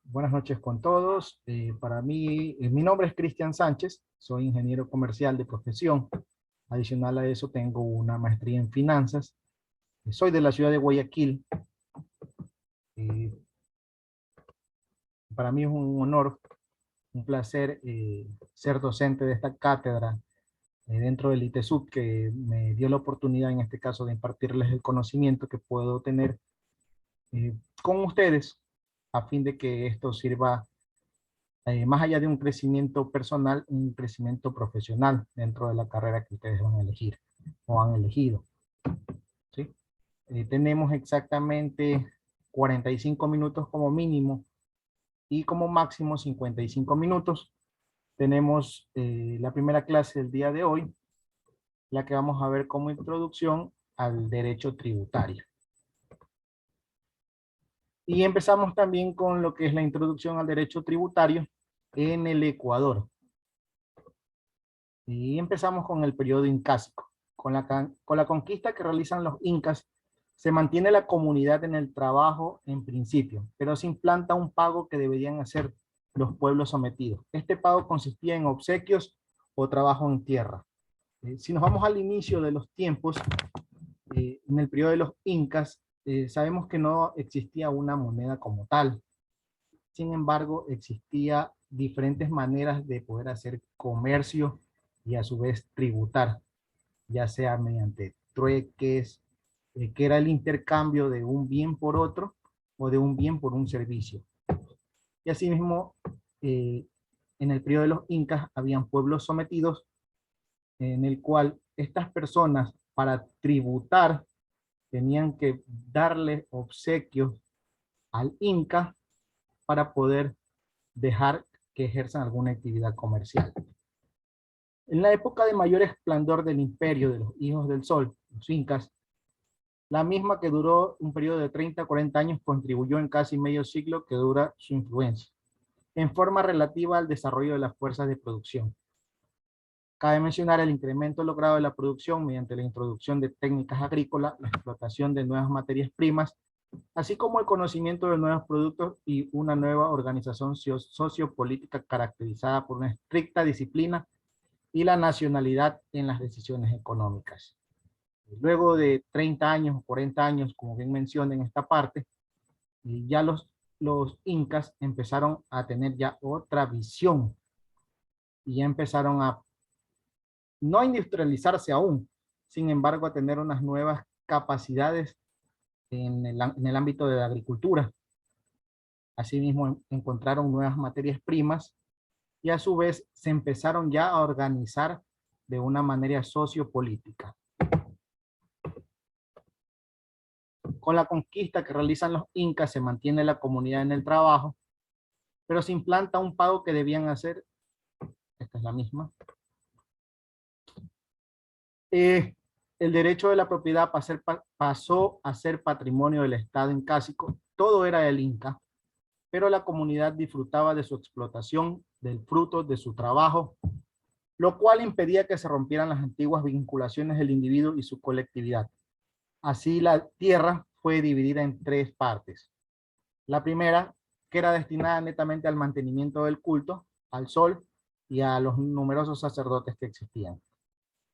Buenas noches con todos. Para mí, mi nombre es Cristian Sánchez, soy ingeniero comercial de profesión. Adicional a eso, tengo una maestría en finanzas. Soy de la ciudad de Guayaquil. Eh, para mí es un honor, un placer ser docente de esta cátedra dentro del ITESUB, que me dio la oportunidad en este caso de impartirles el conocimiento que puedo tener con ustedes a fin de que esto sirva más allá de un crecimiento personal, un crecimiento profesional dentro de la carrera que ustedes van a elegir o han elegido. ¿Sí? Tenemos exactamente 45 minutos como mínimo y como máximo 55 minutos. Tenemos la primera clase del día de hoy, la que vamos a ver como introducción al derecho tributario. Y empezamos también con lo que es la introducción al derecho tributario en el Ecuador. Y empezamos con el periodo incásico. Con la conquista que realizan los incas, se mantiene la comunidad en el trabajo en principio, pero se implanta un pago que deberían hacer los pueblos sometidos. Este pago consistía en obsequios o trabajo en tierra. Si nos vamos al inicio de los tiempos, en el periodo de los incas, sabemos que no existía una moneda como tal. Sin embargo, existía diferentes maneras de poder hacer comercio y a su vez tributar, ya sea mediante trueques, que era el intercambio de un bien por otro o de un bien por un servicio. Y asimismo, eh, en el periodo de los incas habían pueblos sometidos en el cual estas personas para tributar tenían que darle obsequios al inca para poder dejar que ejerzan alguna actividad comercial. En la época de mayor esplendor del imperio de los hijos del sol, los incas, la misma que duró un periodo de 30 a 40 años, contribuyó en casi medio siglo que dura su influencia, en forma relativa al desarrollo de las fuerzas de producción. Cabe mencionar el incremento logrado de la producción mediante la introducción de técnicas agrícolas, la explotación de nuevas materias primas, así como el conocimiento de nuevos productos y una nueva organización sociopolítica caracterizada por una estricta disciplina y la nacionalidad en las decisiones económicas. Luego de 30 años o 40 años, como bien menciona en esta parte, ya los incas empezaron a tener ya otra visión y ya empezaron a no industrializarse aún, sin embargo a tener unas nuevas capacidades en el ámbito de la agricultura. Asimismo encontraron nuevas materias primas y a su vez se empezaron ya a organizar de una manera sociopolítica. Con la conquista que realizan los incas se mantiene la comunidad en el trabajo, pero se implanta un pago que debían hacer, esta es la misma. El derecho de la propiedad pasó a ser patrimonio del Estado incásico, todo era del Inca, pero la comunidad disfrutaba de su explotación, del fruto de su trabajo, lo cual impedía que se rompieran las antiguas vinculaciones del individuo y su colectividad. Así la tierra fue dividida en tres partes. La primera, que era destinada netamente al mantenimiento del culto, al sol y a los numerosos sacerdotes que existían.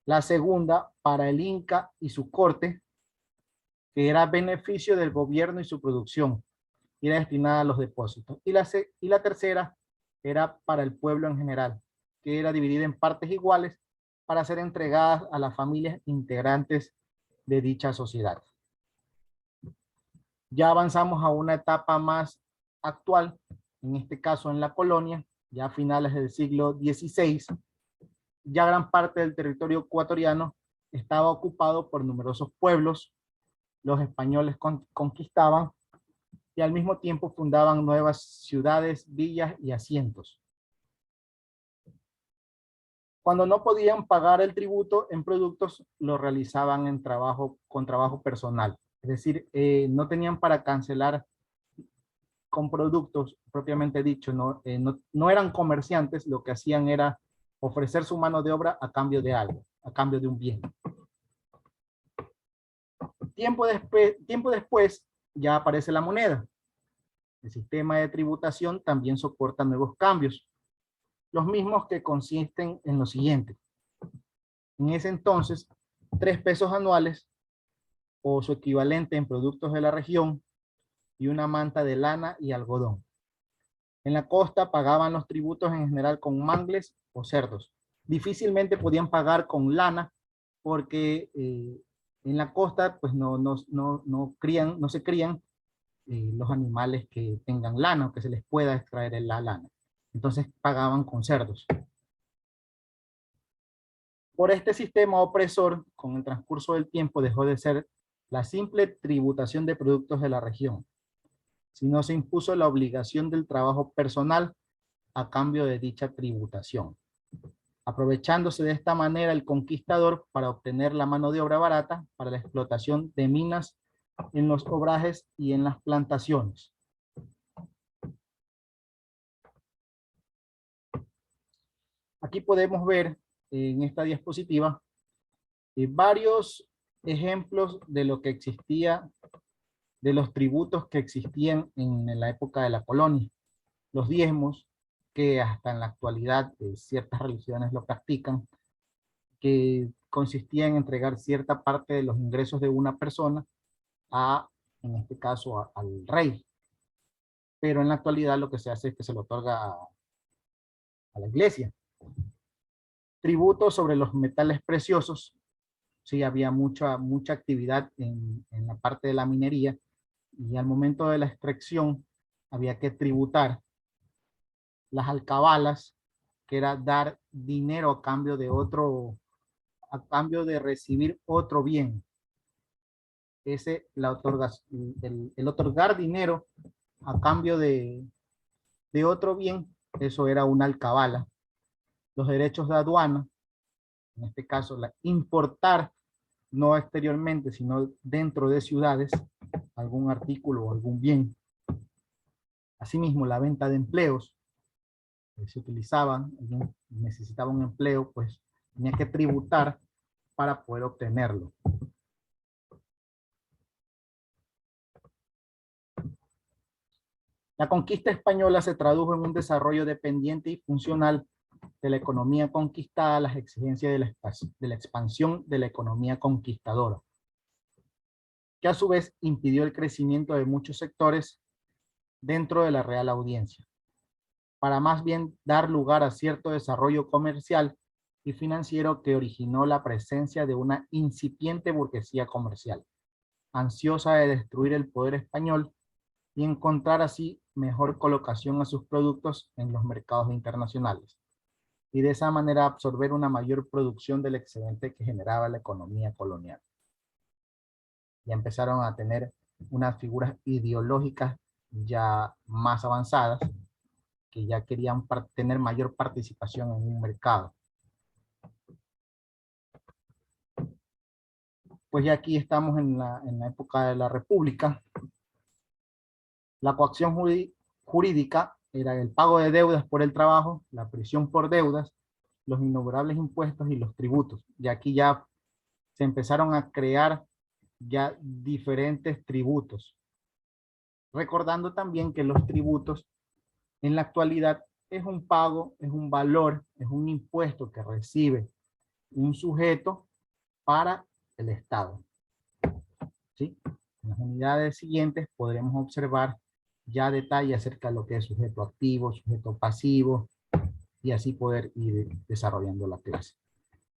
La segunda, para el Inca y su corte, que era beneficio del gobierno y su producción, y era destinada a los depósitos. Y la tercera era para el pueblo en general, que era dividida en partes iguales para ser entregadas a las familias integrantes de dicha sociedad. Ya avanzamos a una etapa más actual, en este caso en la colonia, ya a finales del siglo XVI, ya gran parte del territorio ecuatoriano estaba ocupado por numerosos pueblos, los españoles conquistaban y al mismo tiempo fundaban nuevas ciudades, villas y asientos. Cuando no podían pagar el tributo en productos, lo realizaban con trabajo personal. Es decir, no tenían para cancelar con productos propiamente dicho, no eran comerciantes, lo que hacían era ofrecer su mano de obra a cambio de algo, a cambio de un bien. Tiempo después ya aparece la moneda. El sistema de tributación también soporta nuevos cambios, los mismos que consisten en lo siguiente. En ese entonces, 3 pesos anuales o su equivalente en productos de la región y una manta de lana y algodón. En la costa pagaban los tributos en general con mangles o cerdos. Difícilmente podían pagar con lana porque en la costa pues no se crían los animales que tengan lana o que se les pueda extraer la lana. Entonces pagaban con cerdos. Por este sistema opresor, con el transcurso del tiempo dejó de ser la simple tributación de productos de la región, sino se impuso la obligación del trabajo personal a cambio de dicha tributación, aprovechándose de esta manera el conquistador para obtener la mano de obra barata para la explotación de minas en los obrajes y en las plantaciones. Aquí podemos ver en esta diapositiva varios ejemplos de lo que existía, de los tributos que existían en la época de la colonia. Los diezmos, que hasta en la actualidad ciertas religiones lo practican, que consistía en entregar cierta parte de los ingresos de una persona en este caso, al rey. Pero en la actualidad lo que se hace es que se lo otorga a la iglesia. Tributos sobre los metales preciosos. Sí, había mucha actividad en la parte de la minería, y al momento de la extracción había que tributar las alcabalas, que era dar dinero a cambio de recibir otro bien. El otorgar dinero a cambio de otro bien, eso era una alcabala. Los derechos de aduana, en este caso importar, no exteriormente, sino dentro de ciudades, algún artículo o algún bien. Asimismo, la venta de empleos, se utilizaban, necesitaba un empleo, pues tenía que tributar para poder obtenerlo. La conquista española se tradujo en un desarrollo dependiente y funcional de la economía conquistada a las exigencias de la expansión de la economía conquistadora, que a su vez impidió el crecimiento de muchos sectores dentro de la Real Audiencia, para más bien dar lugar a cierto desarrollo comercial y financiero que originó la presencia de una incipiente burguesía comercial, ansiosa de destruir el poder español y encontrar así mejor colocación a sus productos en los mercados internacionales, y de esa manera absorber una mayor producción del excedente que generaba la economía colonial. Ya empezaron a tener unas figuras ideológicas ya más avanzadas, que ya querían tener mayor participación en un mercado. Pues ya aquí estamos en la época de la República. La coacción jurídica era el pago de deudas por el trabajo, la prisión por deudas, los innumerables impuestos y los tributos. Y aquí ya se empezaron a crear ya diferentes tributos. Recordando también que los tributos en la actualidad es un pago, es un valor, es un impuesto que recibe un sujeto para el Estado. ¿Sí? En las unidades siguientes podremos observar ya detalles acerca de lo que es sujeto activo, sujeto pasivo, y así poder ir desarrollando la clase.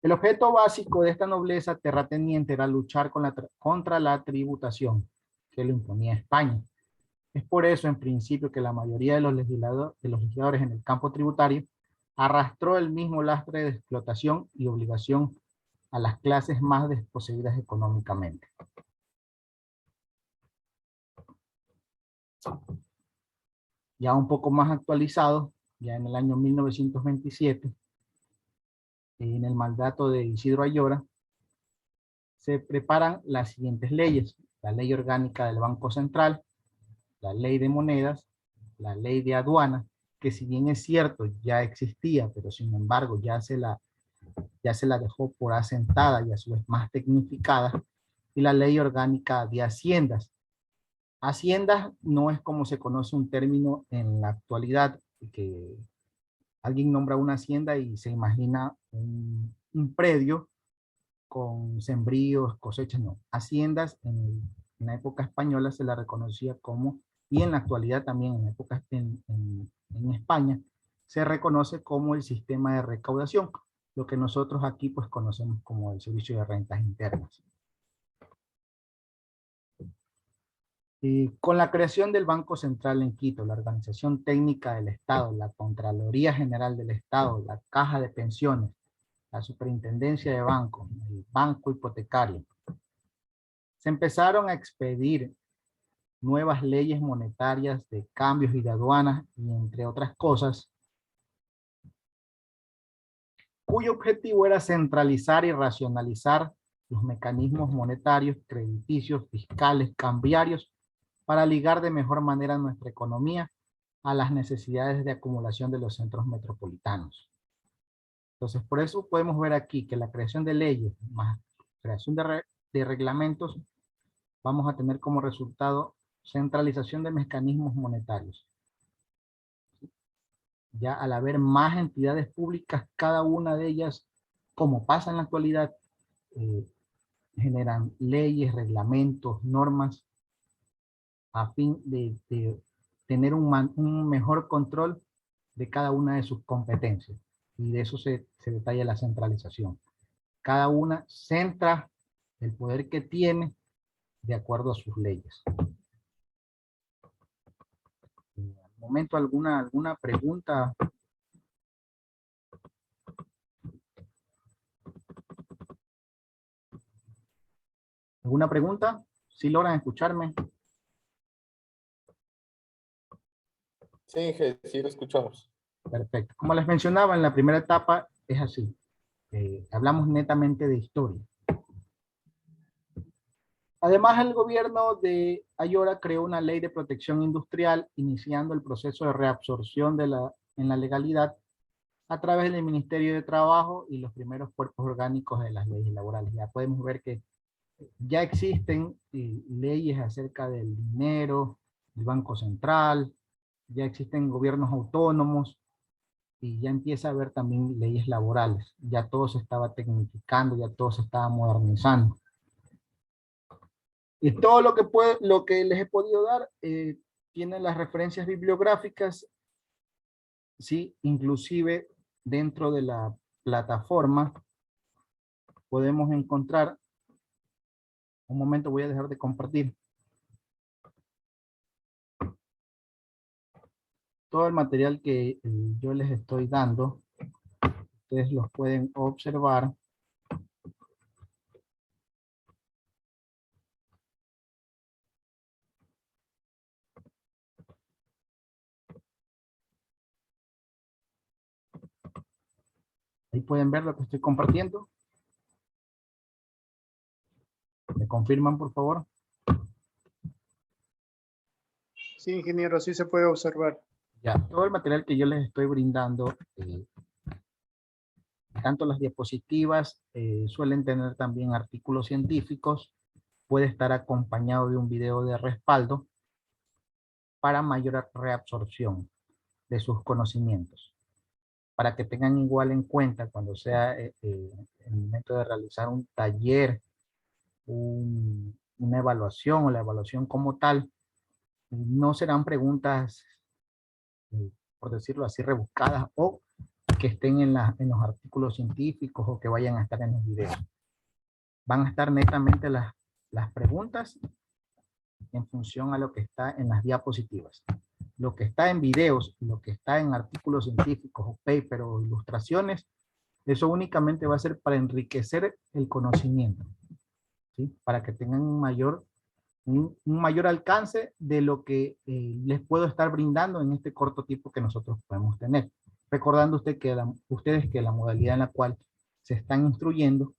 El objeto básico de esta nobleza terrateniente era luchar contra la tributación que lo imponía España. Es por eso, en principio, que la mayoría de los legisladores en el campo tributario arrastró el mismo lastre de explotación y obligación a las clases más desposeídas económicamente. Ya un poco más actualizado, ya en el año 1927, en el mandato de Isidro Ayora, se preparan las siguientes leyes: la Ley Orgánica del Banco Central, la Ley de Monedas, la Ley de Aduana, que si bien es cierto ya existía, pero sin embargo ya se la dejó por asentada y a su vez más tecnificada, y la Ley Orgánica de Haciendas, Haciendas no es como se conoce un término en la actualidad, que alguien nombra una hacienda y se imagina un predio con sembríos, cosechas, no. Haciendas en la época española se la reconocía como, y en la actualidad también en la época en España, se reconoce como el sistema de recaudación, lo que nosotros aquí pues conocemos como el servicio de rentas internas. Y con la creación del Banco Central en Quito, la Organización Técnica del Estado, la Contraloría General del Estado, la Caja de Pensiones, la Superintendencia de Bancos, el Banco Hipotecario, se empezaron a expedir nuevas leyes monetarias de cambios y de aduanas, y entre otras cosas, cuyo objetivo era centralizar y racionalizar los mecanismos monetarios, crediticios, fiscales, cambiarios, para ligar de mejor manera nuestra economía a las necesidades de acumulación de los centros metropolitanos. Entonces, por eso podemos ver aquí que la creación de leyes más creación de reglamentos, vamos a tener como resultado centralización de mecanismos monetarios. Ya al haber más entidades públicas, cada una de ellas, como pasa en la actualidad, eh, generan leyes, reglamentos, normas, a fin de tener un mejor control de cada una de sus competencias. Y de eso se detalla la centralización. Cada una centra el poder que tiene de acuerdo a sus leyes. Al momento, ¿alguna pregunta? ¿Alguna pregunta? ¿Sí logran escucharme? Sí, Inge, sí lo escuchamos. Perfecto. Como les mencionaba, en la primera etapa es así. Hablamos netamente de historia. Además, el gobierno de Ayora creó una ley de protección industrial, iniciando el proceso de reabsorción en la legalidad a través del Ministerio de Trabajo y los primeros cuerpos orgánicos de las leyes laborales. Ya podemos ver que ya existen leyes acerca del dinero, el Banco Central, ya existen gobiernos autónomos y ya empieza a haber también leyes laborales. Ya todo se estaba tecnificando, ya todo se estaba modernizando. Y todo lo que les he podido dar tiene las referencias bibliográficas, sí, inclusive dentro de la plataforma podemos encontrar, un momento voy a dejar de compartir, todo el material que yo les estoy dando, ustedes los pueden observar. Ahí pueden ver lo que estoy compartiendo. ¿Me confirman, por favor? Sí, ingeniero, sí se puede observar. Ya, todo el material que yo les estoy brindando, tanto las diapositivas, suelen tener también artículos científicos, puede estar acompañado de un video de respaldo para mayor reabsorción de sus conocimientos, para que tengan igual en cuenta cuando sea el momento de realizar un taller, una evaluación o la evaluación como tal, no serán preguntas, por decirlo así, rebuscadas o que estén en los artículos científicos o que vayan a estar en los videos. Van a estar netamente las preguntas en función a lo que está en las diapositivas. Lo que está en videos, lo que está en artículos científicos o paper o ilustraciones, eso únicamente va a ser para enriquecer el conocimiento, ¿sí? Para que tengan un mayor alcance de lo que les puedo estar brindando en este corto tiempo que nosotros podemos tener. Recordando ustedes que la modalidad en la cual se están instruyendo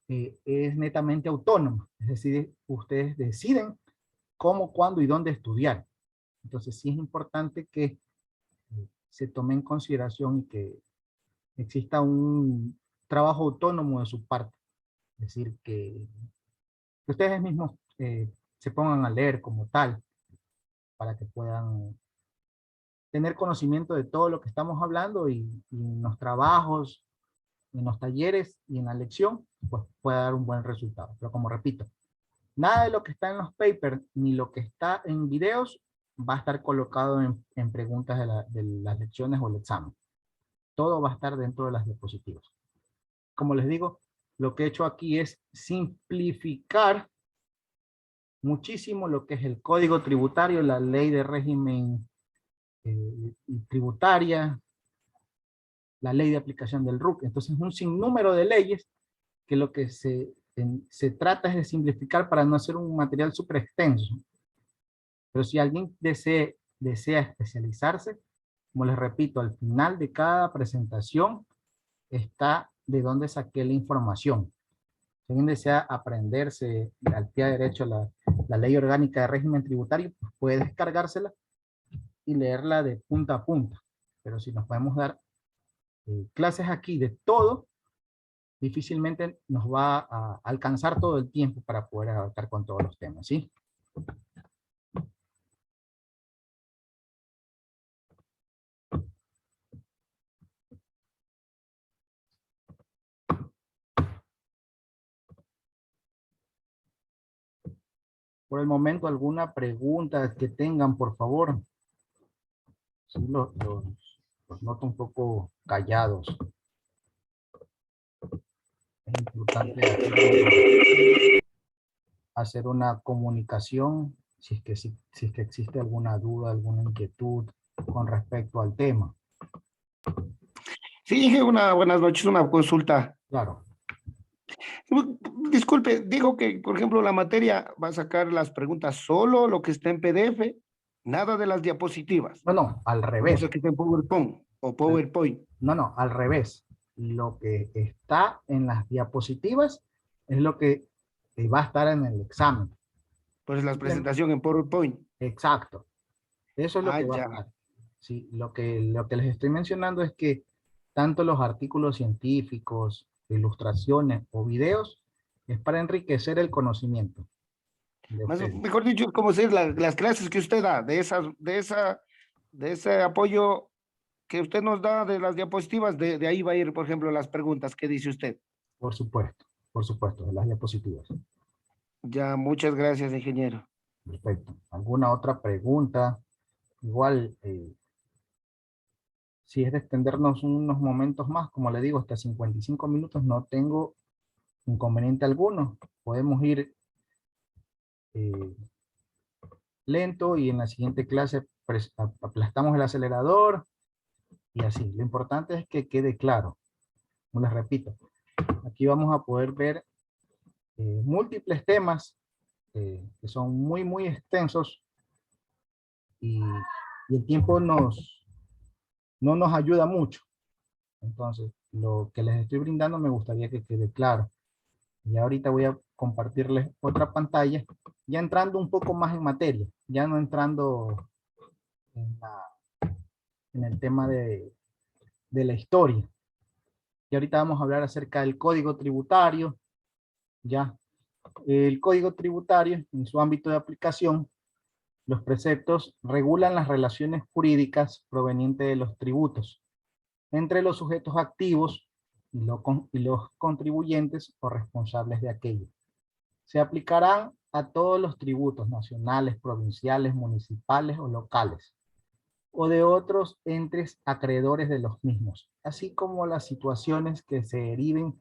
es netamente autónoma, es decir, ustedes deciden cómo, cuándo y dónde estudiar. Entonces sí es importante que se tome en consideración y que exista un trabajo autónomo de su parte. Es decir, que ustedes mismos se pongan a leer como tal, para que puedan tener conocimiento de todo lo que estamos hablando y en los trabajos, en los talleres y en la lección, pues pueda dar un buen resultado. Pero como repito, nada de lo que está en los papers ni lo que está en videos va a estar colocado en preguntas de las lecciones o el examen. Todo va a estar dentro de las diapositivas. Como les digo, lo que he hecho aquí es simplificar muchísimo lo que es el código tributario, la ley de régimen tributaria, la ley de aplicación del RUC. Entonces, un sinnúmero de leyes que lo que se trata es de simplificar para no hacer un material súper extenso. Pero si alguien desea especializarse, como les repito, al final de cada presentación está de dónde saqué la información. Si alguien desea aprenderse al pie derecho la ley orgánica de régimen tributario, pues puede descargársela y leerla de punta a punta. Pero si nos podemos dar clases aquí de todo, difícilmente nos va a alcanzar todo el tiempo para poder abarcar con todos los temas, ¿sí? Por el momento, ¿alguna pregunta que tengan, por favor? Sí, los noto un poco callados. Es importante hacer una comunicación si es que existe alguna duda, alguna inquietud con respecto al tema. Sí, buenas noches, una consulta. Claro. Disculpe, digo que, por ejemplo, la materia va a sacar las preguntas solo lo que está en PDF, nada de las diapositivas. No, al O revés. sea, que está en PowerPoint o PowerPoint. No, al revés. Lo que está en las diapositivas es lo que va a estar en el examen. Pues la presentación en PowerPoint. Exacto. Eso es lo que va a Ya. estar. Sí, lo que les estoy mencionando es que tanto los artículos científicos, ilustraciones o videos es para enriquecer el conocimiento de ustedes. Mejor dicho, como ser las clases que usted da, de ese apoyo que usted nos da de las diapositivas, de ahí va a ir, por ejemplo, las preguntas que dice usted. Por supuesto, de las diapositivas. Ya, muchas gracias, ingeniero. Perfecto. ¿Alguna otra pregunta? Igual, si es de extendernos unos momentos más, como le digo, hasta 55 minutos, no tengo inconveniente alguno. Podemos ir lento y en la siguiente clase aplastamos el acelerador y así. Lo importante es que quede claro. Como les repito, aquí vamos a poder ver múltiples temas que son muy extensos y el tiempo no nos ayuda mucho. Entonces, lo que les estoy brindando me gustaría que quede claro. Y ahorita voy a compartirles otra pantalla, ya entrando un poco más en materia, ya no entrando en el tema de la historia. Y ahorita vamos a hablar acerca del código tributario. Ya, el código tributario, en su ámbito de aplicación, los preceptos regulan las relaciones jurídicas provenientes de los tributos entre los sujetos activos y los contribuyentes o responsables de aquello. Se aplicarán a todos los tributos nacionales, provinciales, municipales o locales, o de otros entes acreedores de los mismos, así como las situaciones que se deriven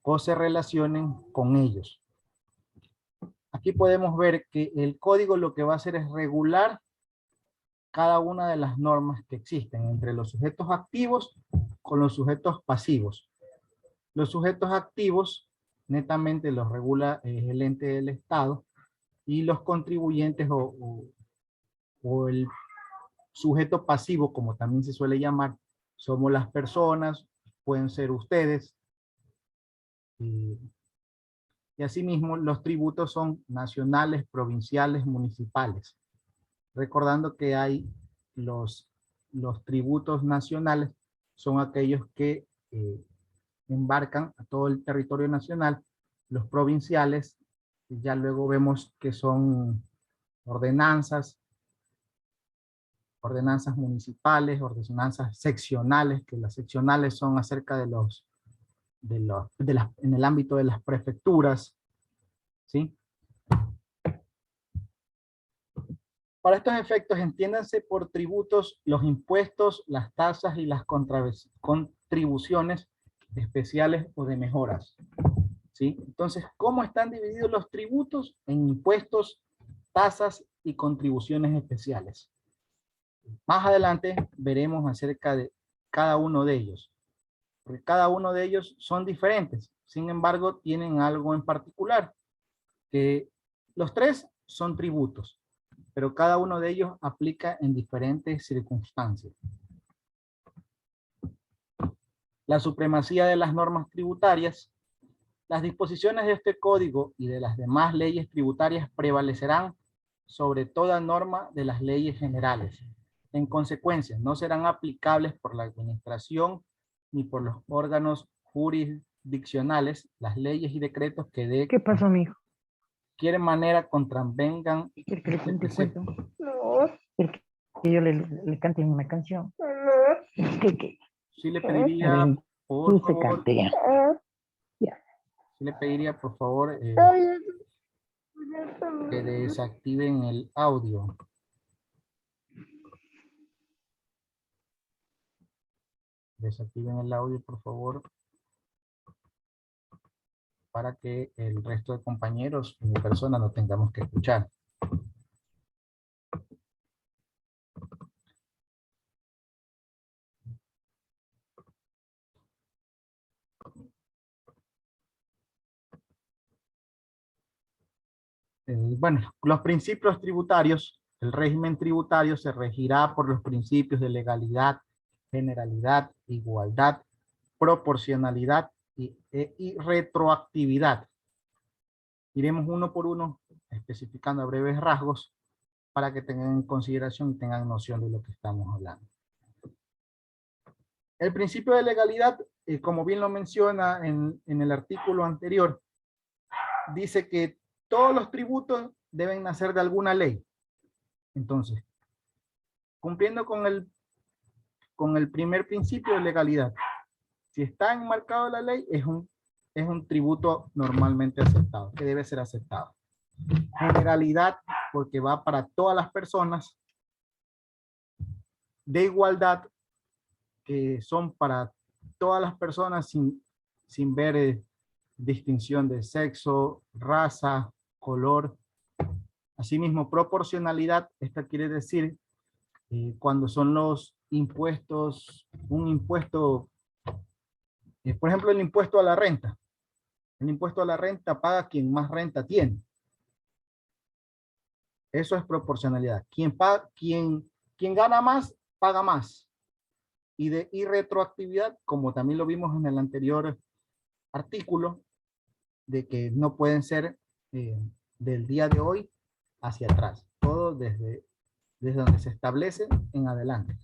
o se relacionen con ellos. Aquí podemos ver que el código lo que va a hacer es regular cada una de las normas que existen entre los sujetos activos con los sujetos pasivos. Los sujetos activos netamente los regula el ente del Estado y los contribuyentes o el sujeto pasivo, como también se suele llamar, somos las personas, pueden ser ustedes. Y asimismo, los tributos son nacionales, provinciales, municipales. Recordando que hay los tributos nacionales, son aquellos que embarcan a todo el territorio nacional. Los provinciales, ya luego vemos que son ordenanzas ordenanzas municipales, ordenanzas seccionales, que las seccionales son acerca en el ámbito de las prefecturas, ¿sí? Para estos efectos, entiéndanse por tributos los impuestos, las tasas y las contribuciones especiales o de mejoras, ¿sí? Entonces, ¿cómo están divididos los tributos? En impuestos, tasas y contribuciones especiales. Más adelante veremos acerca de cada uno de ellos, porque cada uno de ellos son diferentes. Sin embargo, tienen algo en particular, que los tres son tributos, pero cada uno de ellos aplica en diferentes circunstancias. La supremacía de las normas tributarias. Las disposiciones de este código y de las demás leyes tributarias prevalecerán sobre toda norma de las leyes generales. En consecuencia, no serán aplicables por la administración ni por los órganos jurisdiccionales las leyes y decretos que de ¿Qué pasó, mijo? cualquier manera contravengan ¿Quiere que le este cuente precepto. cuento? No. ¿Quiere que yo le cante una canción? No. ¿Qué? Sí le pediría, por Tú se favor, cante ya. Ya. sí le pediría, por favor, que desactiven el audio. Desactiven el audio, por favor, para que el resto de compañeros y mi persona no tengamos que escuchar. Bueno, los principios tributarios, el régimen tributario se regirá por los principios de legalidad, generalidad, igualdad, proporcionalidad y retroactividad. Iremos uno por uno especificando a breves rasgos para que tengan en consideración y tengan noción de lo que estamos hablando. El principio de legalidad, como bien lo menciona en el artículo anterior, dice que todos los tributos deben nacer de alguna ley. Entonces, cumpliendo con el primer principio de legalidad, si está enmarcado en la ley, es un tributo normalmente aceptado, que debe ser aceptado. Generalidad, porque va para todas las personas. De igualdad, que son para todas las personas sin ver distinción de sexo, raza, color. Asimismo, proporcionalidad, esta quiere decir cuando son los impuestos, un impuesto, por ejemplo, el impuesto a la renta. El impuesto a la renta paga quien más renta tiene. Eso es proporcionalidad. Quien gana más, paga más. Y retroactividad, como también lo vimos en el anterior artículo, de que no pueden ser del día de hoy hacia atrás. Todo desde donde se establece en adelante.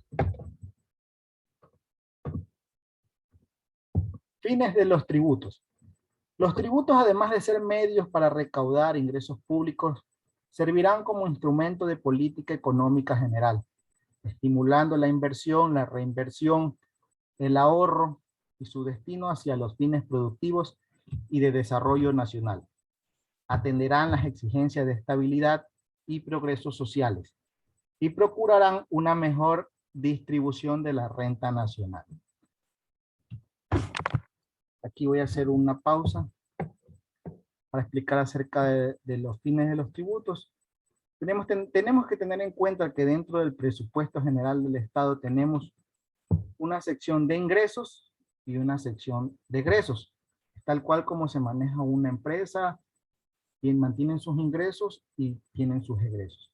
Fines de los tributos. Los tributos, además de ser medios para recaudar ingresos públicos, servirán como instrumento de política económica general, estimulando la inversión, la reinversión, el ahorro y su destino hacia los fines productivos y de desarrollo nacional. Atenderán las exigencias de estabilidad y progresos sociales y procurarán una mejor distribución de la renta nacional. Aquí voy a hacer una pausa para explicar acerca de los fines de los tributos. Tenemos que tener en cuenta que dentro del presupuesto general del Estado tenemos una sección de ingresos y una sección de egresos, tal cual como se maneja una empresa, quien mantienen sus ingresos y tienen sus egresos.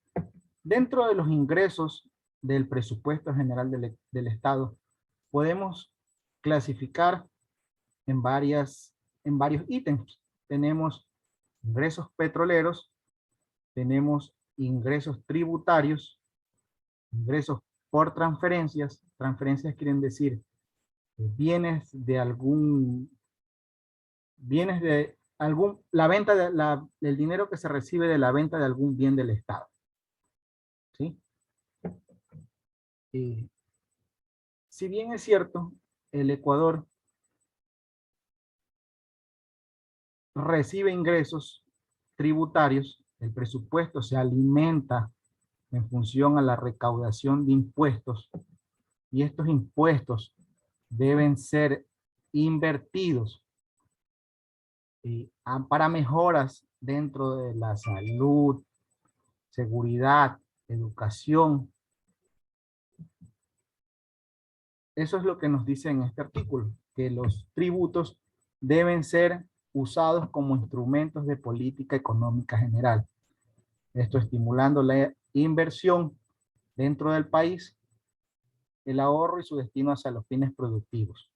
Dentro de los ingresos del presupuesto general del Estado, podemos clasificar en varios ítems. Tenemos ingresos petroleros, tenemos ingresos tributarios, ingresos por transferencias. Transferencias quieren decir bienes de algún, la venta del dinero que se recibe de la venta de algún bien del Estado. ¿Sí? si bien es cierto, el Ecuador recibe ingresos tributarios, el presupuesto se alimenta en función a la recaudación de impuestos, y estos impuestos deben ser invertidos para mejoras dentro de la salud, seguridad, educación. Eso es lo que nos dice en este artículo, que los tributos deben ser usados como instrumentos de política económica general. Esto estimulando la inversión dentro del país, el ahorro y su destino hacia los fines productivos.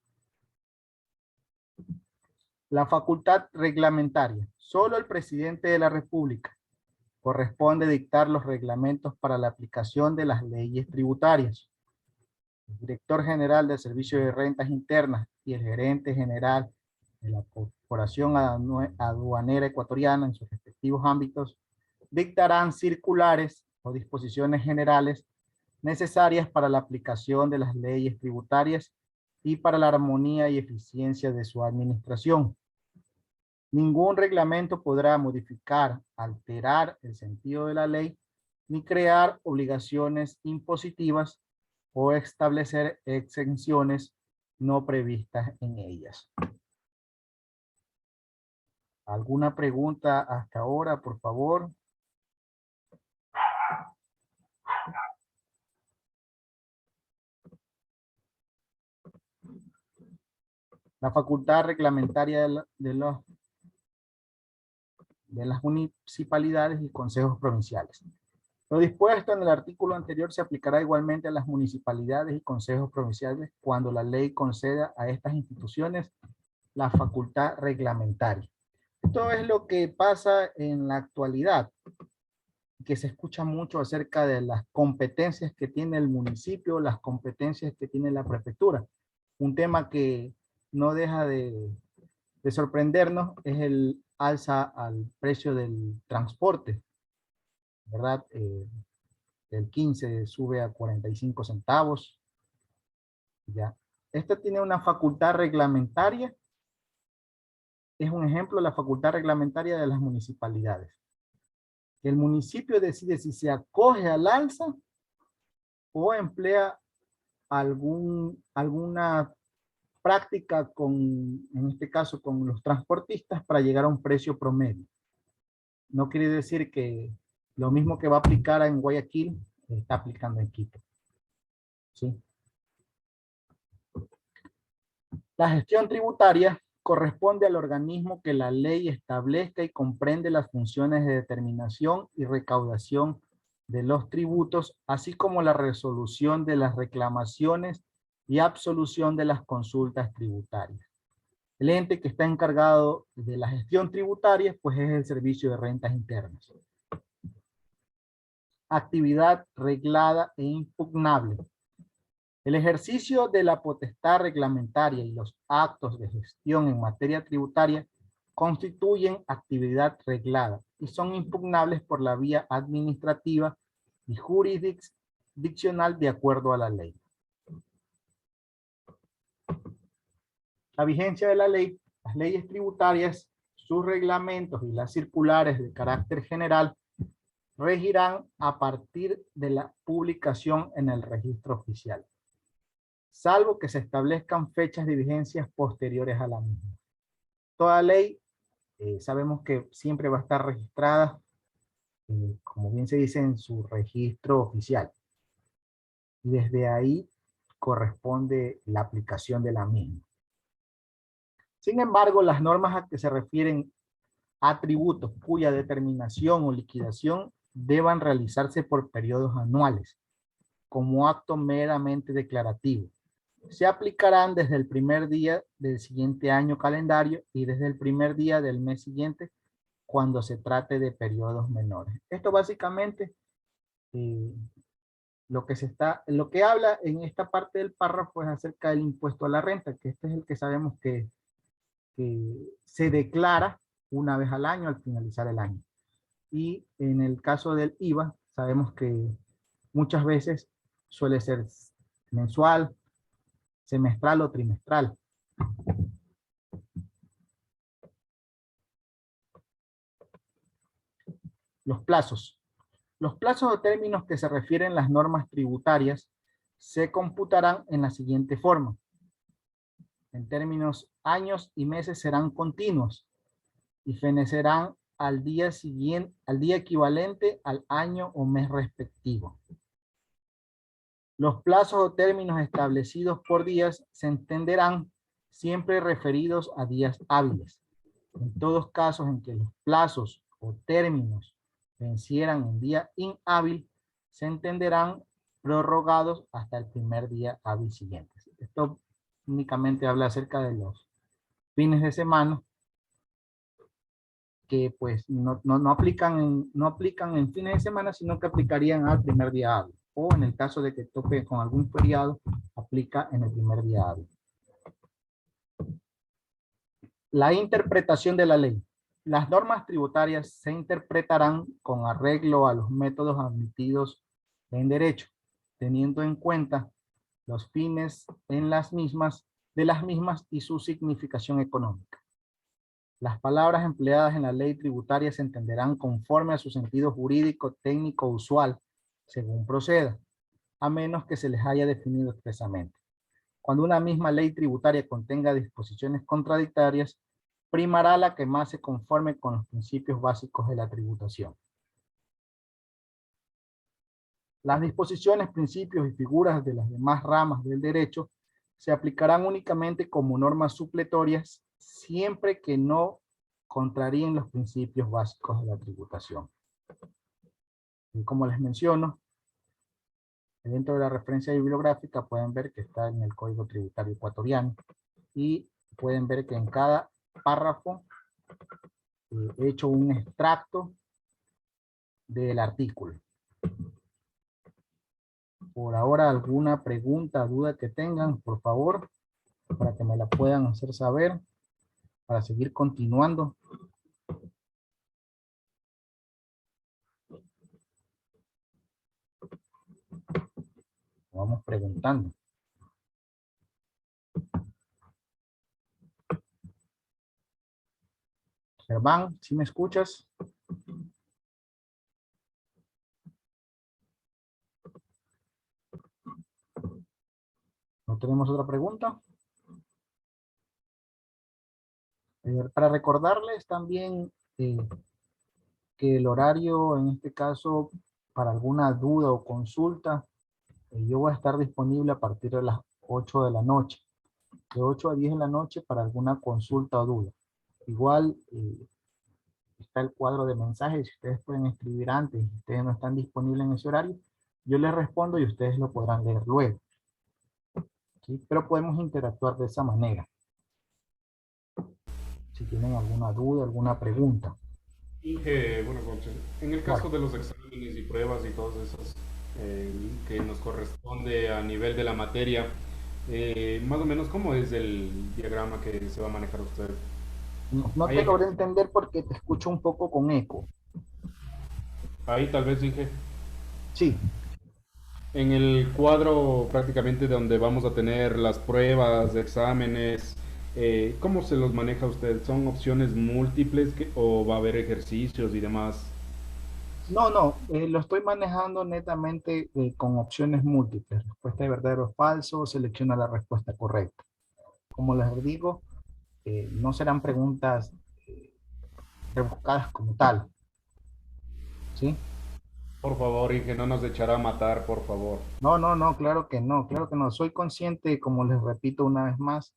La facultad reglamentaria. Solo el presidente de la República corresponde dictar los reglamentos para la aplicación de las leyes tributarias. El director general del Servicio de Rentas Internas y el gerente general de la Corporación Aduanera Ecuatoriana en sus respectivos ámbitos dictarán circulares o disposiciones generales necesarias para la aplicación de las leyes tributarias y para la armonía y eficiencia de su administración. Ningún reglamento podrá modificar, alterar el sentido de la ley, ni crear obligaciones impositivas o establecer exenciones no previstas en ellas. ¿Alguna pregunta hasta ahora, por favor? La facultad reglamentaria de las municipalidades y consejos provinciales. Lo dispuesto en el artículo anterior se aplicará igualmente a las municipalidades y consejos provinciales cuando la ley conceda a estas instituciones la facultad reglamentaria. Esto es lo que pasa en la actualidad, que se escucha mucho acerca de las competencias que tiene el municipio, las competencias que tiene la prefectura. Un tema que no deja de sorprendernos es el alza al precio del transporte, ¿verdad? El 15 sube a 45 centavos. Ya. Esta tiene una facultad reglamentaria. Es un ejemplo de la facultad reglamentaria de las municipalidades. El municipio decide si se acoge al alza o emplea alguna práctica en este caso con los transportistas para llegar a un precio promedio. No quiere decir que lo mismo que va a aplicar en Guayaquil está aplicando en Quito. ¿Sí? La gestión tributaria corresponde al organismo que la ley establezca y comprende las funciones de determinación y recaudación de los tributos, así como la resolución de las reclamaciones y absolución de las consultas tributarias. El ente que está encargado de la gestión tributaria, pues es el Servicio de Rentas Internas. Actividad reglada e impugnable. El ejercicio de la potestad reglamentaria y los actos de gestión en materia tributaria constituyen actividad reglada y son impugnables por la vía administrativa y jurisdiccional de acuerdo a la ley. La vigencia de la ley, las leyes tributarias, sus reglamentos y las circulares de carácter general regirán a partir de la publicación en el registro oficial, salvo que se establezcan fechas de vigencia posteriores a la misma. Toda ley, sabemos que siempre va a estar registrada, como bien se dice, en su registro oficial. Y desde ahí corresponde la aplicación de la misma. Sin embargo, las normas a que se refieren a tributos cuya determinación o liquidación deban realizarse por periodos anuales, como acto meramente declarativo. Se aplicarán desde el primer día del siguiente año calendario y desde el primer día del mes siguiente cuando se trate de periodos menores. Esto básicamente lo que habla en esta parte del párrafo es acerca del impuesto a la renta, que este es el que sabemos que se declara una vez al año al finalizar el año. Y en el caso del IVA, sabemos que muchas veces suele ser mensual, semestral o trimestral. Los plazos. Los plazos o términos que se refieren las normas tributarias se computarán en la siguiente forma. En términos años y meses serán continuos y fenecerán al día siguiente, al día equivalente al año o mes respectivo. Los plazos o términos establecidos por días se entenderán siempre referidos a días hábiles. En todos casos en que los plazos o términos vencieran en día inhábil, se entenderán prorrogados hasta el primer día hábil siguiente. Esto únicamente habla acerca de los fines de semana que pues no aplican en fines de semana, sino que aplicarían al primer día hábil. O en el caso de que tope con algún feriado, aplica en el primer día hábil. La interpretación de la ley. Las normas tributarias se interpretarán con arreglo a los métodos admitidos en derecho, teniendo en cuenta los fines de las mismas y su significación económica. Las palabras empleadas en la ley tributaria se entenderán conforme a su sentido jurídico, técnico, usual, según proceda, a menos que se les haya definido expresamente. Cuando una misma ley tributaria contenga disposiciones contradictorias, primará la que más se conforme con los principios básicos de la tributación. Las disposiciones, principios y figuras de las demás ramas del derecho se aplicarán únicamente como normas supletorias siempre que no contraríen los principios básicos de la tributación. Y como les menciono, dentro de la referencia bibliográfica pueden ver que está en el Código Tributario Ecuatoriano y pueden ver que en cada párrafo he hecho un extracto del artículo. Por ahora, alguna pregunta, duda que tengan, por favor, para que me la puedan hacer saber, para seguir continuando. Vamos preguntando. Germán, ¿sí me escuchas? ¿No tenemos otra pregunta? Para recordarles también que el horario, en este caso, para alguna duda o consulta, yo voy a estar disponible a partir de las 8 de la noche. De 8 a 10 de la noche para alguna consulta o duda. Igual está el cuadro de mensajes. Si ustedes pueden escribir antes, si ustedes no están disponibles en ese horario, yo les respondo y ustedes lo podrán leer luego. ¿Sí? Pero podemos interactuar de esa manera. Si tienen alguna duda, alguna pregunta. Bueno, Concha, en el caso de los exámenes y pruebas y todas esas que nos corresponde a nivel de la materia, más o menos, ¿cómo es el diagrama que se va a manejar usted? No te logré entender porque te escucho un poco con eco. Ahí tal vez dije, Sí. en el cuadro prácticamente donde vamos a tener las pruebas, exámenes, ¿cómo se los maneja usted? ¿Son opciones múltiples o va a haber ejercicios y demás? No, lo estoy manejando netamente con opciones múltiples. Respuesta de verdadero o falso, selecciona la respuesta correcta. Como les digo, no serán preguntas rebuscadas como tal. ¿Sí? Por favor, Inge, no nos echará a matar, por favor. No, claro que no, claro que no. Soy consciente, como les repito una vez más,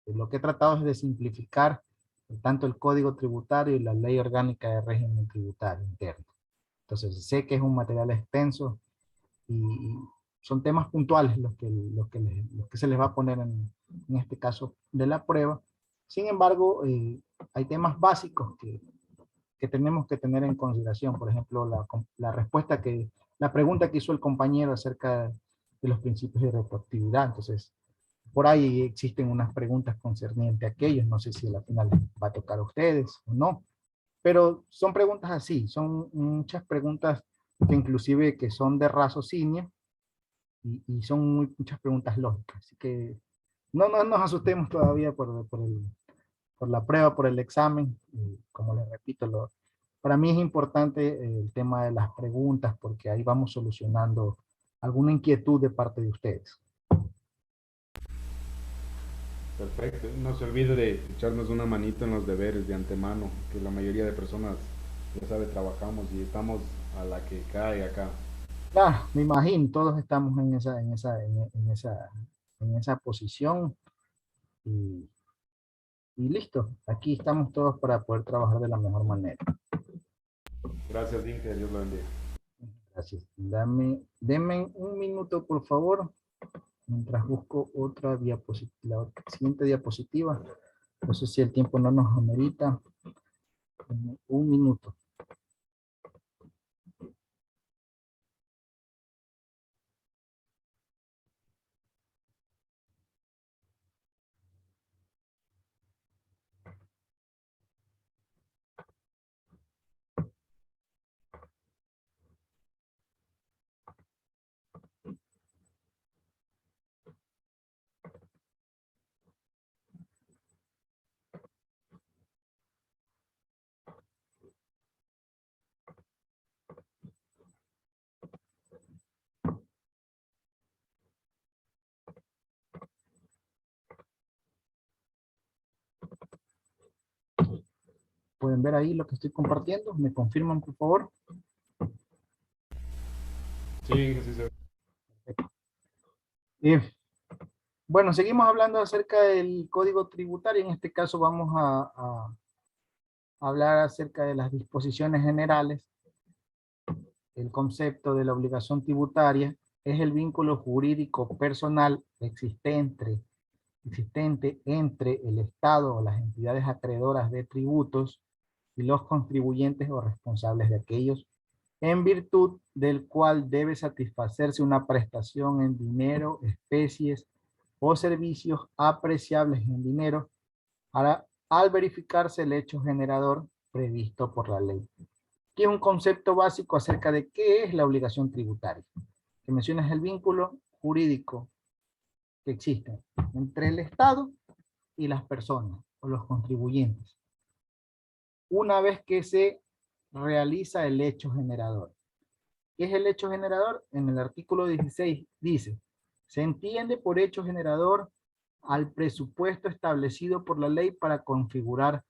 lo que he tratado es de simplificar tanto el Código Tributario y la Ley Orgánica de Régimen Tributario Interno. Entonces, sé que es un material extenso y son temas puntuales los que se les va a poner en este caso de la prueba. Sin embargo, hay temas básicos que tenemos que tener en consideración. Por ejemplo, la pregunta que hizo el compañero acerca de los principios de retroactividad. Entonces, por ahí existen unas preguntas concernientes a aquellos. No sé si al final va a tocar a ustedes o no. Pero son preguntas así. Son muchas preguntas que inclusive que son de raciocinio y son muchas preguntas lógicas. Así que no nos asustemos todavía por la prueba, por el examen. Como les repito, para mí es importante el tema de las preguntas porque ahí vamos solucionando alguna inquietud de parte de ustedes. Perfecto. No se olvide de echarnos una manito en los deberes de antemano, que la mayoría de personas, ya sabe, trabajamos y estamos a la que cae acá. Claro, me imagino, todos estamos en esa posición y, y listo. Aquí estamos todos para poder trabajar de la mejor manera. Gracias, Inge. Dios lo bendiga. Gracias. Denme un minuto, por favor, mientras busco otra diapositiva, la siguiente diapositiva. No sé si el tiempo no nos amerita. Un minuto. ¿Pueden ver ahí lo que estoy compartiendo? ¿Me confirman, por favor? Sí, Inge, sí se ve. Bueno, seguimos hablando acerca del código tributario. En este caso vamos a hablar acerca de las disposiciones generales. El concepto de la obligación tributaria es el vínculo jurídico personal existente entre el Estado o las entidades acreedoras de tributos y los contribuyentes o responsables de aquellos, en virtud del cual debe satisfacerse una prestación en dinero, especies o servicios apreciables en dinero al verificarse el hecho generador previsto por la ley. Aquí es un concepto básico acerca de qué es la obligación tributaria. Que mencionas el vínculo jurídico que existe entre el Estado y las personas o los contribuyentes. Una vez que se realiza el hecho generador. ¿Qué es el hecho generador? En el artículo 16 dice, se entiende por hecho generador al presupuesto establecido por la ley para configurar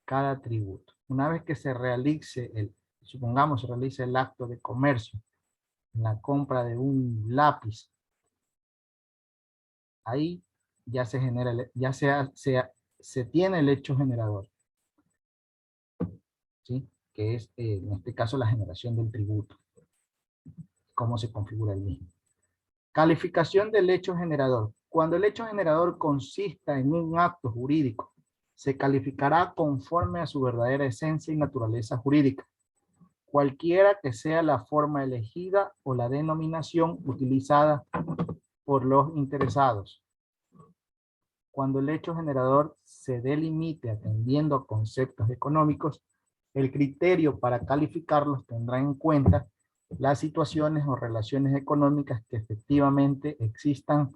cada tributo. Una vez que se realice supongamos se realice el acto de comercio, la compra de un lápiz, ahí ya se genera, se tiene el hecho generador, ¿sí? Que es en este caso la generación del tributo, cómo se configura el mismo. Calificación del hecho generador. Cuando el hecho generador consista en un acto jurídico, se calificará conforme a su verdadera esencia y naturaleza jurídica, cualquiera que sea la forma elegida o la denominación utilizada por los interesados. Cuando el hecho generador se delimite atendiendo a conceptos económicos, el criterio para calificarlos tendrá en cuenta las situaciones o relaciones económicas que efectivamente existan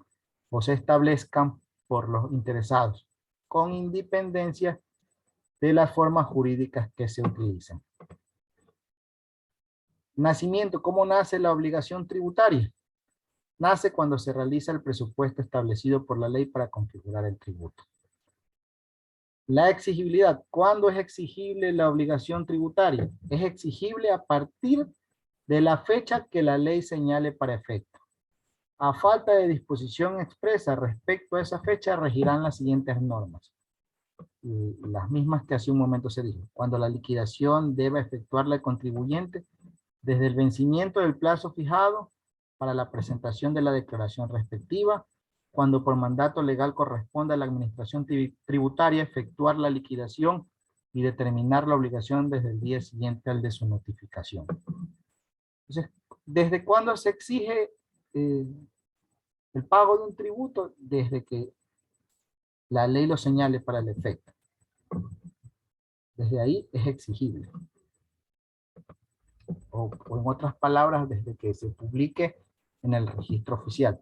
o se establezcan por los interesados, con independencia de las formas jurídicas que se utilicen. Nacimiento. ¿Cómo nace la obligación tributaria? Nace cuando se realiza el presupuesto establecido por la ley para configurar el tributo. La exigibilidad. ¿Cuándo es exigible la obligación tributaria? Es exigible a partir de la fecha que la ley señale para efecto. A falta de disposición expresa respecto a esa fecha, regirán las siguientes normas. Las mismas que hace un momento se dijo. Cuando la liquidación debe efectuarla el contribuyente, desde el vencimiento del plazo fijado para la presentación de la declaración respectiva, cuando por mandato legal corresponda a la administración tributaria efectuar la liquidación y determinar la obligación desde el día siguiente al de su notificación. Entonces, ¿desde cuándo se exige el pago de un tributo? Desde que la ley lo señale para el efecto. Desde ahí es exigible. O en otras palabras, desde que se publique en el registro oficial.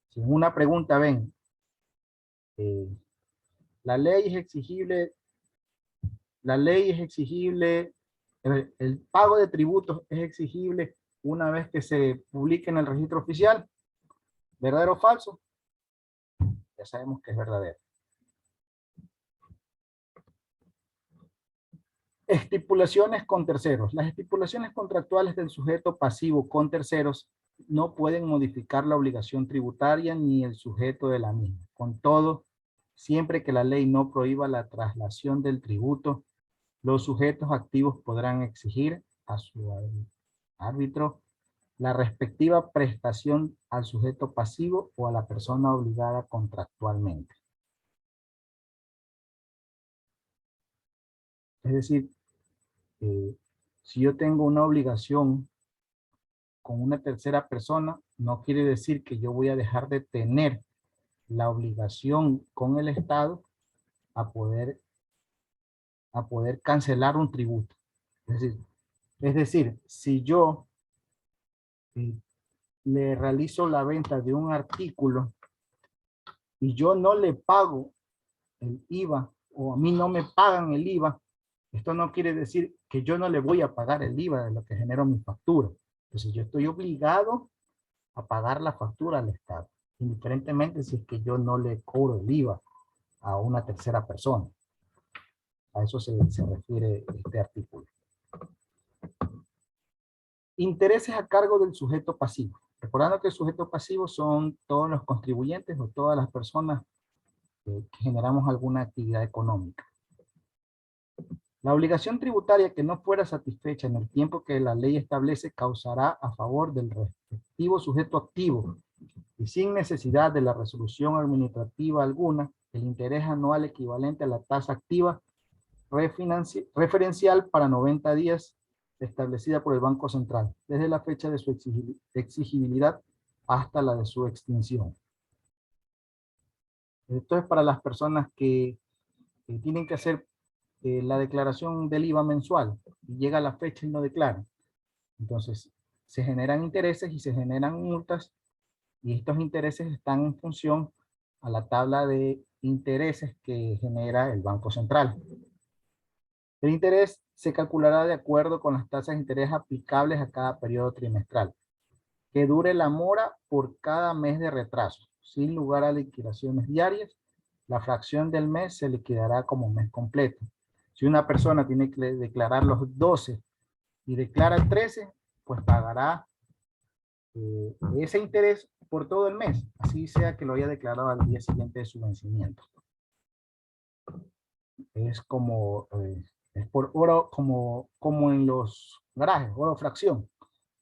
Si en una pregunta ven, la ley es exigible, el pago de tributos es exigible una vez que se publique en el registro oficial, ¿verdadero o falso? Ya sabemos que es verdadero. Estipulaciones con terceros. Las estipulaciones contractuales del sujeto pasivo con terceros no pueden modificar la obligación tributaria ni el sujeto de la misma. Con todo, siempre que la ley no prohíba la traslación del tributo, los sujetos activos podrán exigir a su árbitro la respectiva prestación al sujeto pasivo o a la persona obligada contractualmente. Es decir, si yo tengo una obligación con una tercera persona, no quiere decir que yo voy a dejar de tener la obligación con el Estado a poder cancelar un tributo. Es decir, si yo le realizo la venta de un artículo y yo no le pago el IVA o a mí no me pagan el IVA, esto no quiere decir que yo no le voy a pagar el IVA de lo que genero mi factura. Entonces yo estoy obligado a pagar la factura al Estado, indiferentemente si es que yo no le cobro el IVA a una tercera persona. A eso se refiere este artículo. Intereses a cargo del sujeto pasivo. Recordando que el sujeto pasivo son todos los contribuyentes o todas las personas que generamos alguna actividad económica. La obligación tributaria que no fuera satisfecha en el tiempo que la ley establece causará a favor del respectivo sujeto activo y sin necesidad de la resolución administrativa alguna, el interés anual equivalente a la tasa activa referencial para 90 días establecida por el Banco Central, desde la fecha de su exigibilidad hasta la de su extinción. Esto es para las personas que tienen que hacer la declaración del IVA mensual y llega la fecha y no declaran. Entonces, se generan intereses y se generan multas y estos intereses están en función a la tabla de intereses que genera el Banco Central. El interés se calculará de acuerdo con las tasas de interés aplicables a cada periodo trimestral, que dure la mora por cada mes de retraso, sin lugar a liquidaciones diarias. La fracción del mes se liquidará como mes completo. Si una persona tiene que declarar los 12 y declara 13, pues pagará ese interés por todo el mes, así sea que lo haya declarado al día siguiente de su vencimiento. Es como, es por oro, como en los garajes, oro fracción.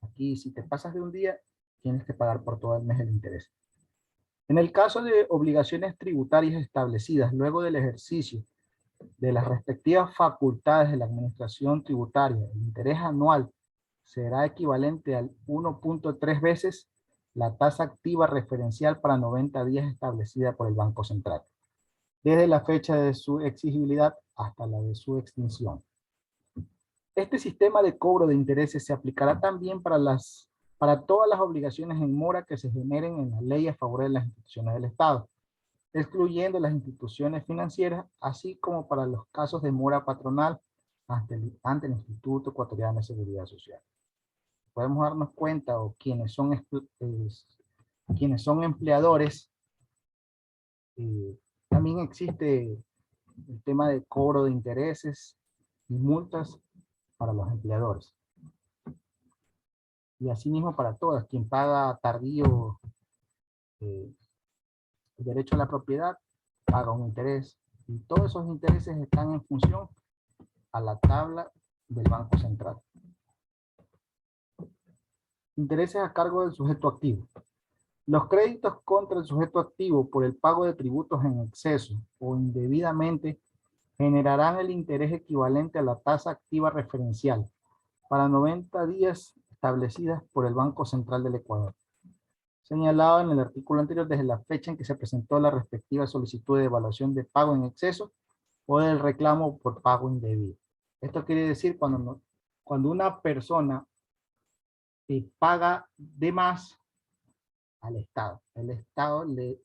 Aquí si te pasas de un día, tienes que pagar por todo el mes el interés. En el caso de obligaciones tributarias establecidas luego del ejercicio de las respectivas facultades de la administración tributaria, el interés anual será equivalente al 1.3 veces la tasa activa referencial para 90 días establecida por el Banco Central, desde la fecha de su exigibilidad hasta la de su extinción. Este sistema de cobro de intereses se aplicará también para todas las obligaciones en mora que se generen en la ley a favor de las instituciones del Estado, excluyendo las instituciones financieras, así como para los casos de mora patronal ante el Instituto Ecuatoriano de Seguridad Social. Podemos darnos cuenta, o quienes son empleadores, también existe el tema de cobro de intereses y multas para los empleadores. Y asimismo para todas, quien paga tardío el derecho a la propiedad, paga un interés. Y todos esos intereses están en función a la tabla del Banco Central. Intereses a cargo del sujeto activo. Los créditos contra el sujeto activo por el pago de tributos en exceso o indebidamente generarán el interés equivalente a la tasa activa referencial para 90 días establecidas por el Banco Central del Ecuador, señalado en el artículo anterior desde la fecha en que se presentó la respectiva solicitud de evaluación de pago en exceso o del reclamo por pago indebido. Esto quiere decir cuando una persona paga de más al Estado. El Estado le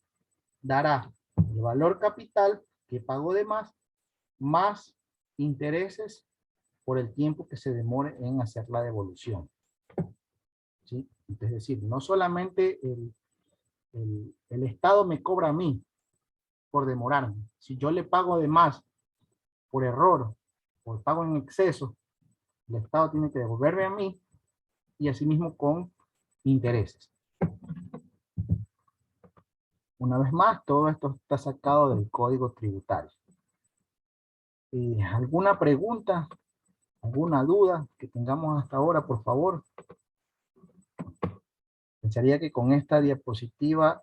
dará el valor capital que pagó de más intereses por el tiempo que se demore en hacer la devolución. ¿Sí? Es decir, no solamente el Estado me cobra a mí por demorarme. Si yo le pago de más por error, por pago en exceso, el Estado tiene que devolverme a mí y asimismo con intereses. Una vez más, todo esto está sacado del Código Tributario. ¿Alguna pregunta? ¿Alguna duda que tengamos hasta ahora, por favor? Pensaría que con esta diapositiva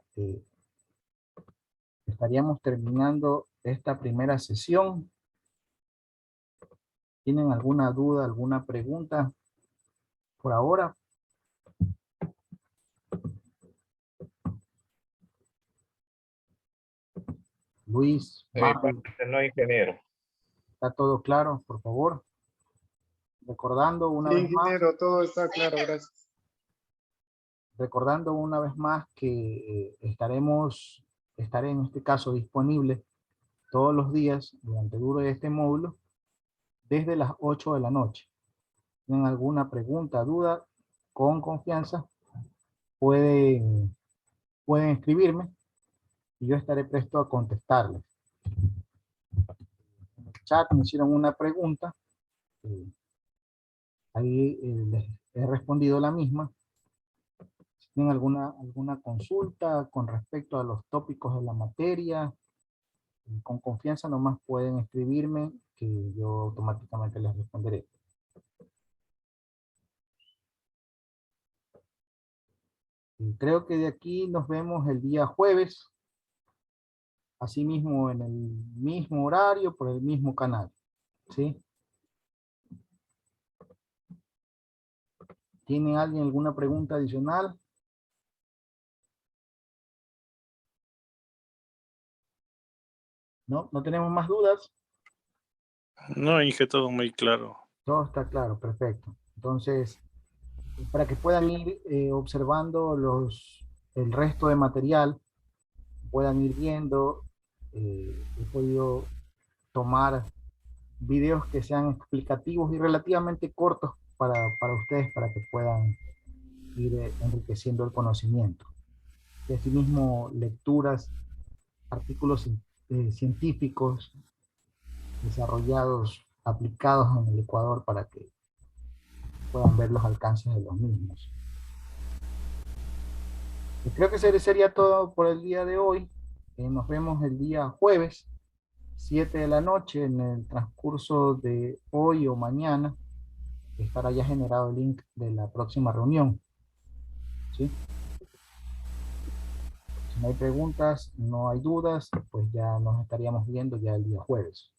estaríamos terminando esta primera sesión. ¿Tienen alguna duda, alguna pregunta por ahora? Luis, Mario, No, ingeniero. ¿está todo claro, por favor? Recordando una Sí, vez más. ingeniero, todo está claro, gracias. Recordando una vez más que estaré en este caso disponible todos los días durante el duro de este módulo desde las 8 de la noche. ¿Tienen alguna pregunta, duda? Con confianza pueden escribirme y yo estaré presto a contestarles. En el chat me hicieron una pregunta, ahí les he respondido la misma. Si tienen alguna consulta con respecto a los tópicos de la materia, con confianza nomás pueden escribirme que yo automáticamente les responderé. Y creo que de aquí nos vemos el día jueves, asimismo en el mismo horario, por el mismo canal. ¿Sí? ¿Tiene alguien alguna pregunta adicional? ¿No? ¿No tenemos más dudas? No, Inge, todo muy claro. Todo está claro, perfecto. Entonces, para que puedan ir observando el resto de material, puedan ir viendo, he podido tomar videos que sean explicativos y relativamente cortos para ustedes, para que puedan ir enriqueciendo el conocimiento. Y asimismo, lecturas, artículos científicos desarrollados, aplicados en el Ecuador para que puedan ver los alcances de los mismos. Y creo que sería todo por el día de hoy. Nos vemos el día jueves, 7 de la noche, en el transcurso de hoy o mañana. Estará ya generado el link de la próxima reunión. ¿Sí? Si no hay preguntas, no hay dudas, pues ya nos estaríamos viendo ya el día jueves.